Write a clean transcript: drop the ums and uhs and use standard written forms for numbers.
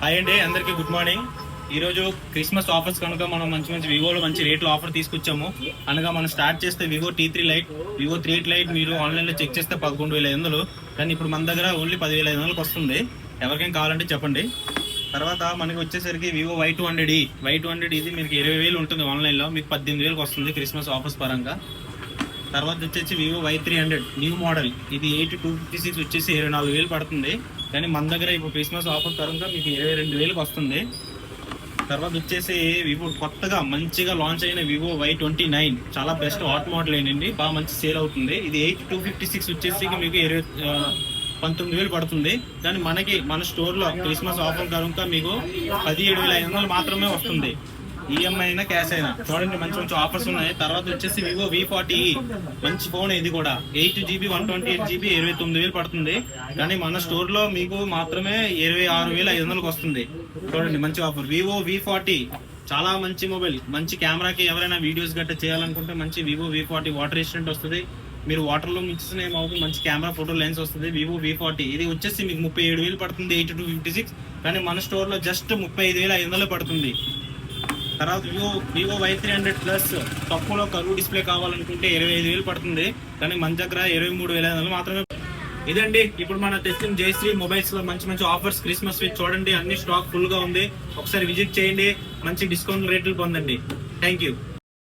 Hi అండి, అందరికీ good morning. ఈ రోజు క్రిస్మస్ ఆఫర్స్ కనుక మనం మంచి వివోలో మంచి రేట్లో ఆఫర్ తీసుకొచ్చాము. అనగా మనం స్టార్ట్ చేస్తే Vivo T3 light, Vivo 3 light మీరు ఆన్లైన్లో చెక్ చేస్తే 11,500, కానీ ఇప్పుడు మన దగ్గర ఓన్లీ 10,500కి వస్తుంది. ఎవరికైనా కావాలంటే చెప్పండి. తర్వాత మనకి వచ్చేసరికి వివో Y200 ఇది మీకు 20,000 ఉంటుంది ఆన్లైన్లో, మీకు 18,000కి వస్తుంది క్రిస్మస్ ఆఫర్స్ పరంగా. తర్వాత వచ్చేసి వివో Y300 న్యూ మోడల్, ఇది 8256 వచ్చేసి 24,000 పడుతుంది, కానీ మన దగ్గర ఇప్పుడు క్రిస్మస్ ఆఫర్ పరంగా మీకు 22,000కి వస్తుంది. తర్వాత వచ్చేసి వివో కొత్తగా మంచిగా లాంచ్ అయిన వివో Y29 చాలా బెస్ట్ హాట్ మోడల్ అయినండి, బాగా మంచి సేల్ అవుతుంది. ఇది 8256 వచ్చేసి మీకు 19,000 పడుతుంది, కానీ మన స్టోర్లో క్రిస్మస్ ఆఫర్ కనుక మీకు 17,500 మాత్రమే వస్తుంది. ఈఎంఐ అయినా క్యాష్ అయినా చూడండి, మంచి ఆఫర్స్ ఉన్నాయి. తర్వాత వచ్చేసి వివో V40 మంచి ఫోన్, ఇది కూడా 8GB 128GB 29,000 పడుతుంది, కానీ మన స్టోర్ లో మీకు మాత్రమే 26,500కి వస్తుంది. చూడండి మంచి ఆఫర్. వివో V40 చాలా మంచి మొబైల్, మంచి కెమెరాకి ఎవరైనా వీడియోస్ గట్రా చేయాలనుకుంటే మంచి వివో V40 వాటర్ రెసిస్టెంట్ వస్తుంది. మీరు వాటర్ లో మిక్స్ మంచి కెమెరా ఫోటో లెన్స్ వస్తుంది. వివో V40 ఇది వచ్చేసి మీకు 37,000 పడుతుంది 8256, కానీ మన స్టోర్ లో జస్ట్ 35,500 పడుతుంది. తర్వాత వివో Y300 ప్లస్ తక్కువలో కర్వ్ డిస్ప్లే కావాలనుకుంటే 25,000 పడుతుంది, కానీ మన దగ్గర 23,500 మాత్రమే. ఇదండి ఇప్పుడు మన తెచ్చిన జయశ్రీ మొబైల్స్ లో మంచి ఆఫర్స్ క్రిస్మస్ వీక్. చూడండి అన్ని స్టాక్ ఫుల్ గా ఉంది, ఒకసారి విజిట్ చేయండి, మంచి డిస్కౌంట్ రేట్లు పొందండి. Thank you.